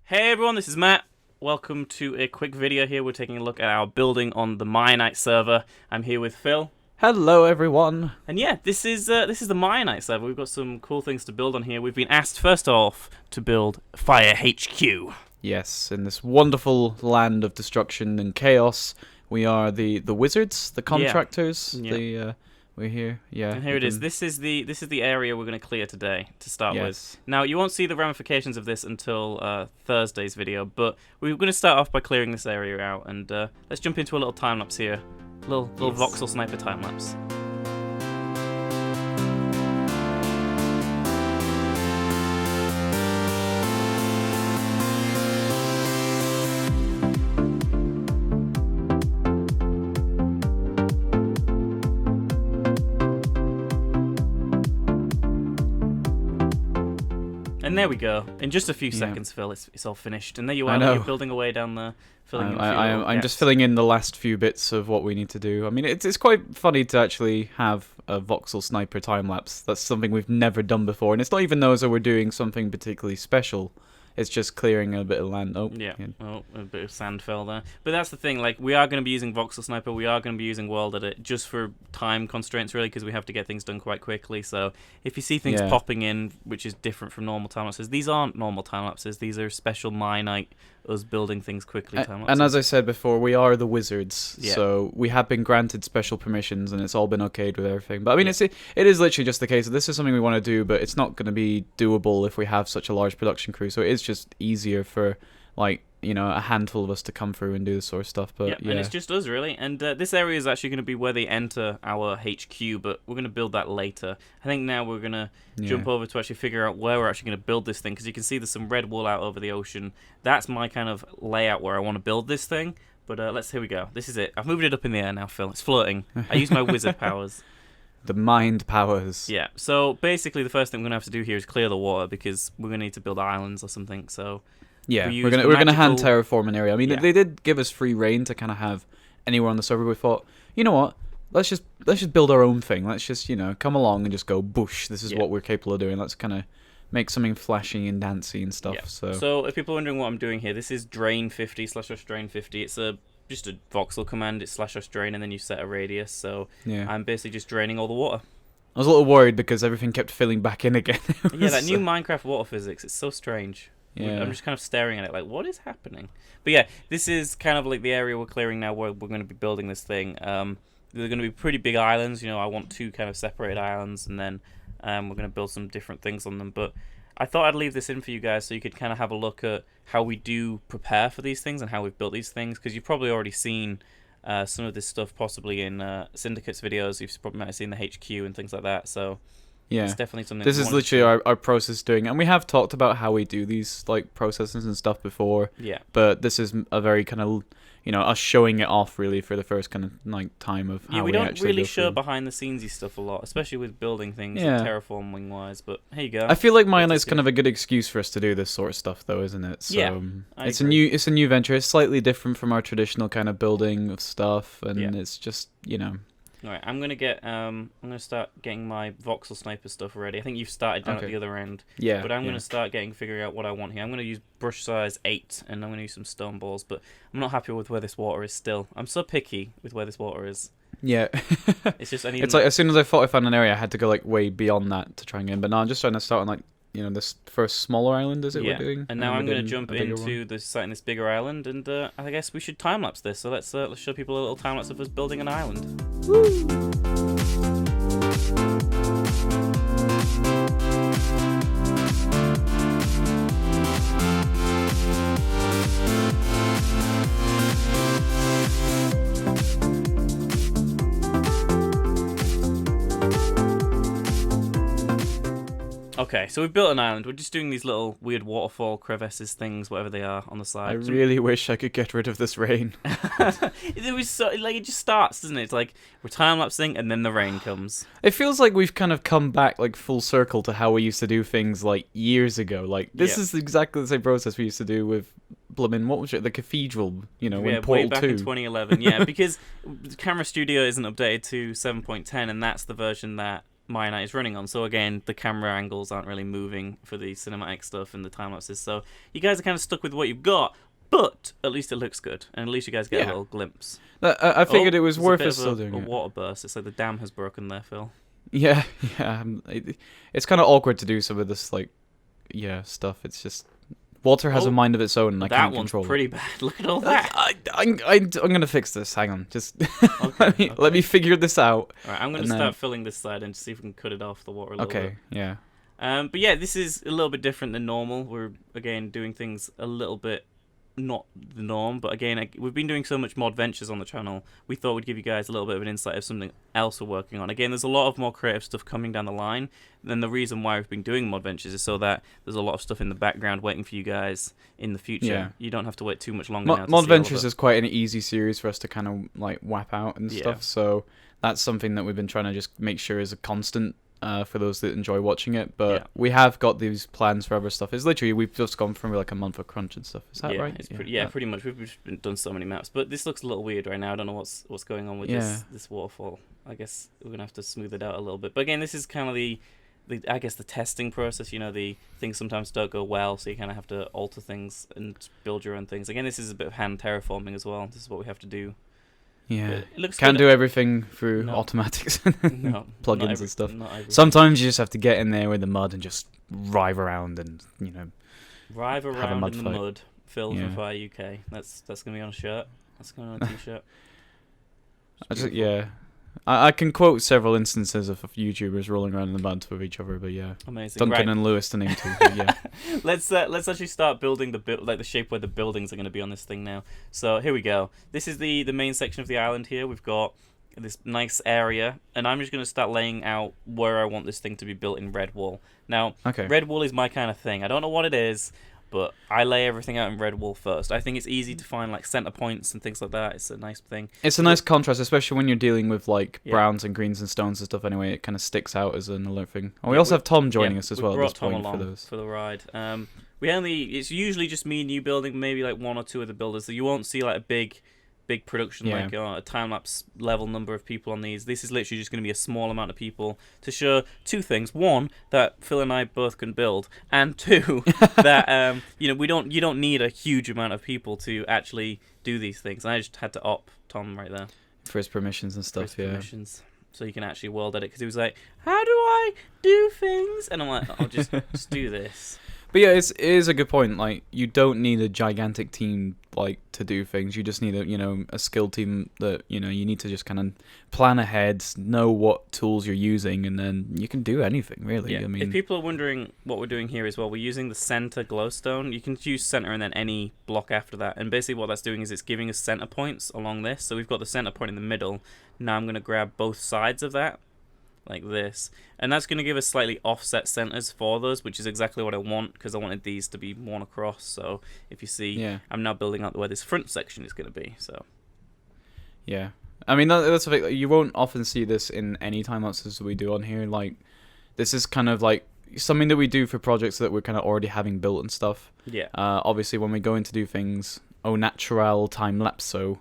Hey everyone, this is Matt. Welcome to a quick video here. We're taking a look at our building on the Mianite server. I'm here with Phil. Hello everyone. And yeah, this is the Mianite server. We've got some cool things to build on here. We've been asked first off to build FyreHQ. Yes, in this wonderful land of destruction and chaos, we are the wizards, the contractors. Yeah. We're here. Yeah. And here it is. This is the area we're going to clear today to start with. Now you won't see the ramifications of this until Thursday's video, but we're going to start off by clearing this area out, and let's jump into a little time lapse here, little voxel sniper time lapse. And there we go. In just a few seconds, Phil, it's all finished. And there you are. You're building away down there. I'm just filling in the last few bits of what we need to do. I mean, it's quite funny to actually have a voxel sniper time lapse. That's something we've never done before, and it's not even those that we're doing something particularly special. It's just clearing a bit of land. Oh, yeah. Oh, a bit of sand fell there. But that's the thing. Like, we are going to be using voxel sniper. We are going to be using world edit just for time constraints, really, because we have to get things done quite quickly. So if you see things popping in, which is different from normal time lapses, these aren't normal time lapses. These are special Mianite, us building things quickly time lapses. And as I said before, we are the wizards, so we have been granted special permissions, and it's all been okayed with everything. But I mean, it is literally just the case that this is something we want to do, but it's not going to be doable if we have such a large production crew. So it is just easier for, like, you know, a handful of us to come through and do this sort of stuff. But and it's just us, really. And this area is actually going to be where they enter our HQ, but we're going to build that later. I think now we're going to jump over to actually figure out where we're actually going to build this thing, because you can see there's some red wool out over the ocean. That's my kind of layout where I want to build this thing. But here we go. This is it. I've moved it up in the air now, Phil. It's floating. I use my wizard powers. The mind powers. Yeah, so basically the first thing we're going to have to do here is clear the water, because we're going to need to build islands or something, so... Yeah, we're gonna hand terraform an area. I mean, they did give us free reign to kind of have anywhere on the server. We thought, you know what? Let's just build our own thing. Let's just, you know, come along and just go bush. This is what we're capable of doing. Let's kind of make something flashy and dancy and stuff. Yeah. So if people are wondering what I'm doing here, this is drain 50 / drain 50. It's just a voxel command. It's / drain, and then you set a radius. So I'm basically just draining all the water. I was a little worried because everything kept filling back in again. Yeah, that new Minecraft water physics. It's so strange. Yeah. I'm just kind of staring at it like, what is happening? But yeah, this is kind of like the area we're clearing now where we're going to be building this thing. They're going to be pretty big islands. You know, I want 2 kind of separated islands, and then we're going to build some different things on them. But I thought I'd leave this in for you guys so you could kind of have a look at how we do prepare for these things and how we've built these things, because you've probably already seen some of this stuff possibly in Syndicate's videos. You've probably might have seen the HQ and things like that. So... yeah, it's definitely something. This is literally our process doing, and we have talked about how we do these like processes and stuff before. Yeah. But this is a very kind of, you know, us showing it off really for the first kind of like time of how we don't really show behind the scenesy stuff a lot, especially with building things and terraforming wise. But here you go. I feel like Mianite's kind of a good excuse for us to do this sort of stuff, though, isn't it? So it's a new venture. It's slightly different from our traditional kind of building of stuff, and it's just, you know. Alright, I'm gonna start getting my voxel sniper stuff ready. I think you've started down at the other end. Yeah. But I'm gonna start figuring out what I want here. I'm gonna use brush size 8, and I'm gonna use some stone balls, but I'm not happy with where this water is still. I'm so picky with where this water is. Yeah. It's just it's like as soon as I thought I found an area, I had to go like way beyond that to try and get in. But now I'm just trying to start on like, you know, this first smaller island, is it we're doing? And now I'm going to jump into this bigger island, and I guess we should time lapse this. So let's show people a little time lapse of us building an island. Woo! Okay, so we've built an island. We're just doing these little weird waterfall crevices things, whatever they are, on the side. I really wish I could get rid of this rain. It was so, like, it just starts, doesn't it? It's like we're time-lapsing and then the rain comes. It feels like we've kind of come back like full circle to how we used to do things like years ago. Like this is exactly the same process we used to do with blooming, what was it, the cathedral, you know, when Portal 2. Way back in 2011, yeah, because Camera Studio isn't updated to 7.10, and that's the version that Mianite is running on. So again, the camera angles aren't really moving for the cinematic stuff and the time lapses. So you guys are kind of stuck with what you've got, but at least it looks good, and at least you guys get a little glimpse. I figured it was worth it still doing a it. Water burst. It's like the dam has broken there, Phil. Yeah. It's kind of awkward to do some of this stuff. It's just water has a mind of its own, and I can't control it. That one's pretty bad. Look at all that. I'm gonna fix this. Hang on, just let me figure this out. All right, I'm gonna start filling this side and see if we can cut it off the water a little bit. Okay, yeah. But yeah, this is a little bit different than normal. We're again doing things a little bit not the norm, but again, we've been doing so much mod ventures on the channel, we thought we'd give you guys a little bit of an insight of something else we're working on. Again, there's a lot of more creative stuff coming down the line, and the reason why we've been doing mod ventures is so that there's a lot of stuff in the background waiting for you guys in the future. Yeah. You don't have to wait too much longer now to Mod ventures is quite an easy series for us to kind of like whap out and stuff, so that's something that we've been trying to just make sure is a constant for those that enjoy watching it, but we have got these plans for other stuff. It's literally, we've just gone from like a month of crunch and stuff. Is that right? It's pretty much. We've just done so many maps, but this looks a little weird right now. I don't know what's going on with this waterfall. I guess we're gonna have to smooth it out a little bit. But again, this is kind of the testing process. You know, the things sometimes don't go well, so you kind of have to alter things and build your own things. Again, this is a bit of hand terraforming as well. This is what we have to do. Yeah, it looks can't do everything through automatics, plugins and stuff. Sometimes you just have to get in there with the mud and just rive around and rive around in the mud. Phil from FyreUK. That's gonna be on a shirt. That's gonna be on a t-shirt. I can quote several instances of YouTubers rolling around in the mud with each other, but amazing. Duncan and Lewis to name two. But let's actually start building the shape where the buildings are going to be on this thing now. So here we go. This is the main section of the island here. We've got this nice area, and I'm just going to start laying out where I want this thing to be built in red wool. Now, red wool is my kind of thing. I don't know what it is, but I lay everything out in red wool first. I think it's easy to find like center points and things like that. It's a nice thing. It's a nice contrast, especially when you're dealing with like browns and greens and stones and stuff. Anyway, it kind of sticks out as an alert thing. And we also have Tom joining us as well at this point for the ride. It's usually just me and you building, maybe like one or two of the builders. So you won't see like a big production like a time-lapse level number of people on these. This is literally just going to be a small amount of people to show two things: one, that Phil and I both can build, and two, that you don't need a huge amount of people to actually do these things. And I just had to opt Tom right there for his permissions and stuff. Permissions, so you can actually world edit, because he was like, "How do I do things?" And I'm like, "I'll just do this." But yeah, it is a good point. Like, you don't need a gigantic team like to do things. You just need a skilled team that you need to just kind of plan ahead, know what tools you're using, and then you can do anything really. Yeah. I mean, if people are wondering what we're doing here as well, we're using the center glowstone. You can use center and then any block after that, and basically what that's doing is it's giving us center points along this. So we've got the center point in the middle. Now I'm going to grab both sides of that, like this, and that's going to give us slightly offset centers for those, which is exactly what I want, because I wanted these to be worn across. So if you see, I'm now building out where this front section is going to be. So I mean, that's the thing. You won't often see this in any time lapses we do on here. Like, this is kind of like something that we do for projects that we're kind of already having built and stuff. Obviously when we go in to do things au natural time lapse, so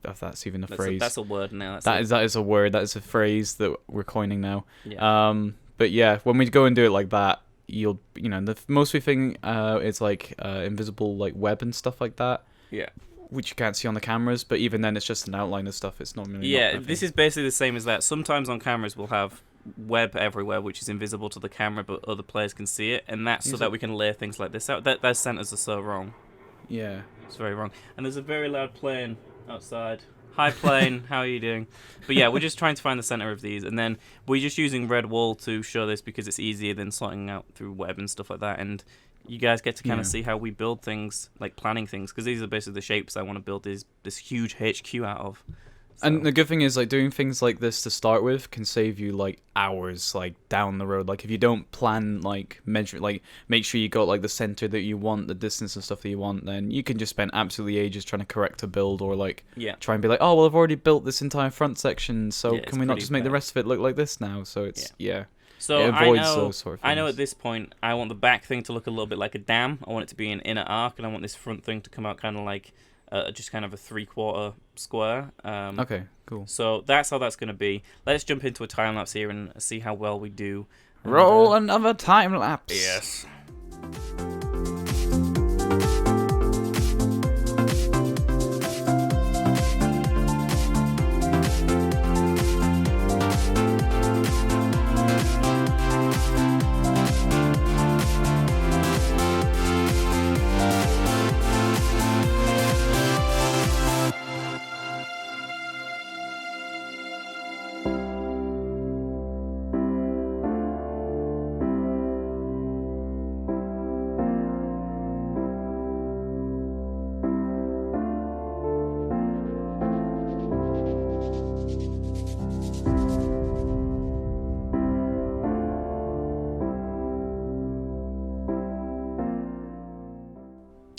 if that's even a phrase. That's a word now. That is a word. That is a phrase that we're coining now. But yeah, when we go and do it like that, the mostly thing is like invisible like web and stuff like that. Which you can't see on the cameras, but even then it's just an outline of stuff. It's not really. This is basically the same as that. Sometimes on cameras we'll have web everywhere, which is invisible to the camera, but other players can see it, and that's so that we can lay things like this out. Those centers are so wrong. It's very wrong. And there's a very loud plane outside. Hi plane, how are you doing? But yeah, we're just trying to find the center of these, and then we're just using red wool to show this because it's easier than sorting out through web and stuff like that. And you guys get to kind of see how we build things, like planning things, because these are basically the shapes I want to build this huge HQ out of. So. And the good thing is, like, doing things like this to start with can save you like hours, like down the road. Like, if you don't plan, like measure, like make sure you got like the center that you want, the distance and stuff that you want, then you can just spend absolutely ages trying to correct a build, or like try and be like, oh well, I've already built this entire front section, so can we not just make the rest of it look like this now? So it's So it avoids those sort of things. I know at this point I want the back thing to look a little bit like a dam. I want it to be an inner arc, and I want this front thing to come out kind of like just kind of a 3/4 square. Okay, cool. So that's how that's going to be. Let's jump into a time lapse here and see how well we do. Roll another time lapse. Yes.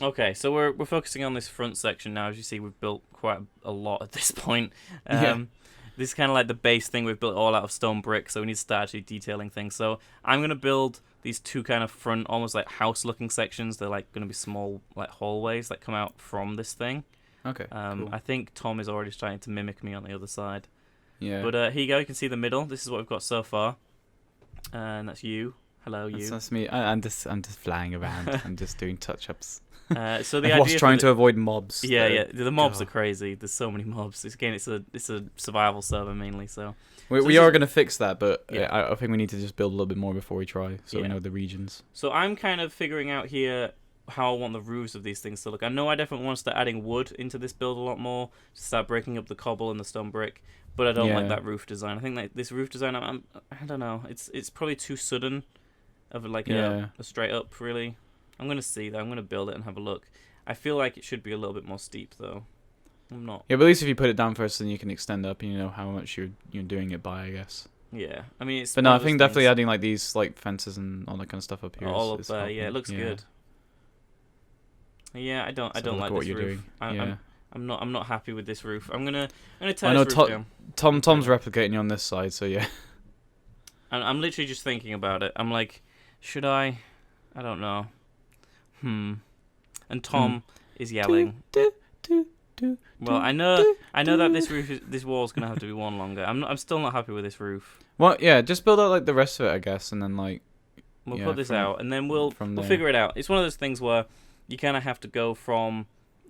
Okay, so we're focusing on this front section now. As you see, we've built quite a lot at this point. This is kind of like the base thing. We've built all out of stone brick, so we need to start actually detailing things. So I'm going to build these two kind of front, almost like house-looking sections. They're like going to be small like hallways that come out from this thing. Okay, cool. I think Tom is already starting to mimic me on the other side. Yeah. But here you go. You can see the middle. This is what we've got so far. And that's you. Hello, you. That's me. I'm just flying around. I'm just doing touch-ups. So the I was trying to avoid mobs. Yeah. The mobs are crazy. There's so many mobs. It's a survival server mainly. So we are going to fix that, but I think we need to just build a little bit more before we try, so we know the regions. So I'm kind of figuring out here how I want the roofs of these things to look. I know I definitely want to start adding wood into this build a lot more, to start breaking up the cobble and the stone brick, but I don't like that roof design. I think that this roof design, I don't know, it's probably too sudden of like a straight up, really. I'm going to see that. I'm going to build it and have a look. I feel like it should be a little bit more steep, though. I'm not. Yeah, but at least if you put it down first, then you can extend up and you know how much you're doing it by, I guess. Yeah. I mean, it's... But no, I think definitely adding like these like fences and all that kind of stuff up here all up there, yeah, it looks good. Yeah, I don't like this roof. I'm not happy with this roof. I'm gonna tear this roof down. Tom's replicating you on this side, so yeah. I'm literally just thinking about it. I'm like, should I? I don't know. And Tom is yelling. Well, I know that this wall's gonna have to be one longer. I'm still not happy with this roof. Well, yeah, just build out like the rest of it, I guess, and then like we'll put this out, and then we'll figure it out. It's one of those things where you kind of have to go from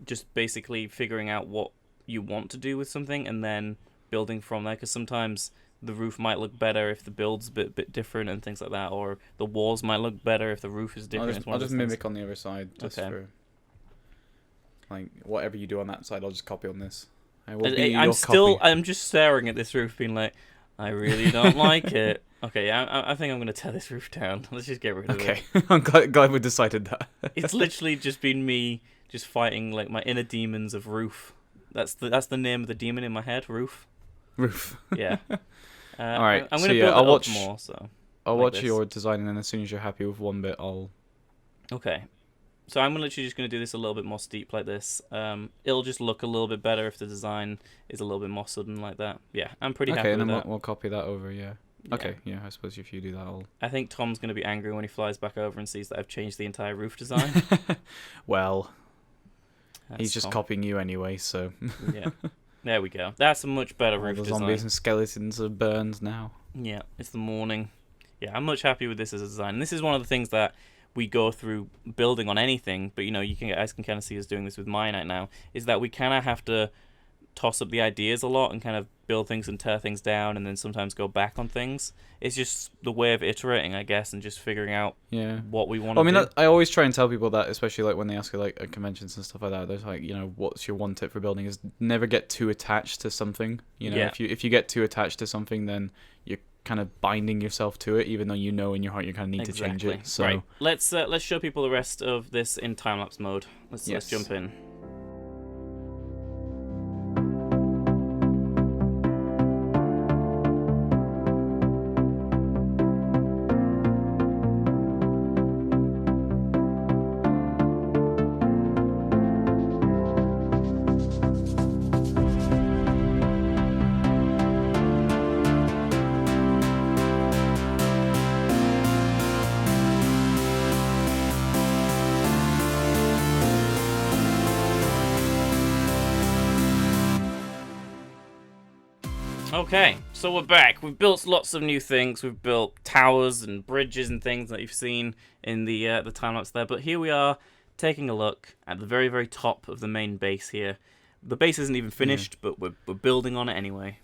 just basically figuring out what you want to do with something, and then building from there. Because sometimes the roof might look better if the build's a bit different and things like that, or the walls might look better if the roof is different. I'll just mimic on the other side, just for like whatever you do on that side. I'll just copy on this. I'm just staring at this roof, being like, I really don't like it. Okay, I think I'm gonna tear this roof down. Let's just get rid of it. Okay, I'm glad we decided that. It's literally just been me just fighting like my inner demons of roof. That's the name of the demon in my head, roof. Roof. Yeah. All right. I'm gonna build it up more. So I'll watch your design, and then as soon as you're happy with one bit, I'll. Okay. So I'm literally just gonna do this a little bit more steep like this. It'll just look a little bit better if the design is a little bit more sudden like that. Yeah, I'm pretty happy with that. Okay, and then we'll copy that over. Yeah. Okay. Yeah, I suppose if you do that, I think Tom's gonna be angry when he flies back over and sees that I've changed the entire roof design. Well, he's just copying you anyway, so. Yeah. There we go. That's a much better roof design. Zombies and skeletons are burned now. Yeah, it's the morning. Yeah, I'm much happy with this as a design. And this is one of the things that we go through building on anything, but you guys can kind of see us doing this with Mianite now, is that we kind of have to toss up the ideas a lot and kind of build things and tear things down and then sometimes go back on things. It's just the way of iterating, I guess, and just figuring out what we want to do. I always try and tell people that, especially like when they ask like at conventions and stuff like that. There's like, what's your one tip for building is never get too attached to something. If you get too attached to something, then you're kind of binding yourself to it, even though in your heart you kind of need to change it. So right. Let's show people the rest of this in time-lapse mode. Let's jump in. Okay, so we're back. We've built lots of new things. We've built towers and bridges and things that you've seen in the time lapse there. But here we are, taking a look at the very, very top of the main base here. The base isn't even finished, but we're building on it anyway.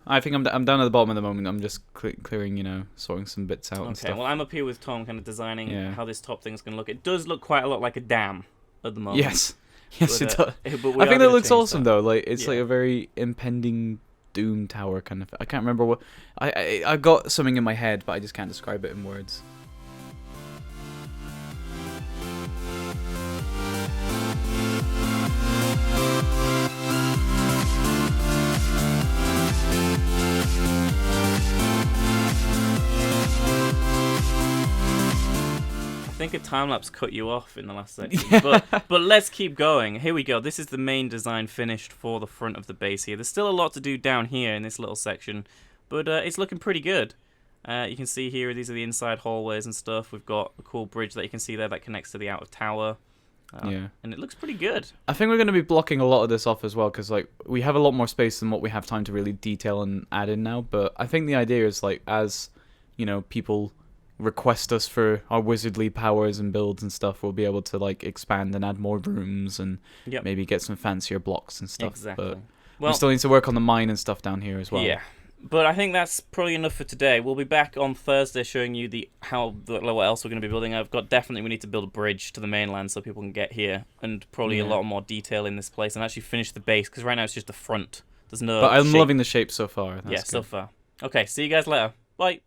I think I'm down at the bottom at the moment. I'm just clearing, sorting some bits out and stuff. Okay, well, I'm up here with Tom, kind of designing how this top thing's going to look. It does look quite a lot like a dam at the moment. Yes, it does. But I think that looks awesome, though. Like it's like a very impending doom tower kind of. I can't remember what. I got something in my head, but I just can't describe it in words. I think a time-lapse cut you off in the last section, but let's keep going. Here we go. This is the main design finished for the front of the base here. There's still a lot to do down here in this little section, but it's looking pretty good. You can see here, these are the inside hallways and stuff. We've got a cool bridge that you can see there that connects to the outer tower. And it looks pretty good. I think we're going to be blocking a lot of this off as well, because like we have a lot more space than what we have time to really detail and add in now. But I think the idea is like as people request us for our wizardly powers and builds and stuff, we'll be able to like expand and add more rooms and maybe get some fancier blocks and stuff. Exactly. But we still need to work on the mine and stuff down here as well. Yeah. But I think that's probably enough for today. We'll be back on Thursday showing you what else we're going to be building. We need to build a bridge to the mainland so people can get here, and probably a lot more detail in this place and actually finish the base, because right now it's just the front. There's no. But I'm shape. loving the shape so far. That's good. So far. Okay, see you guys later. Bye.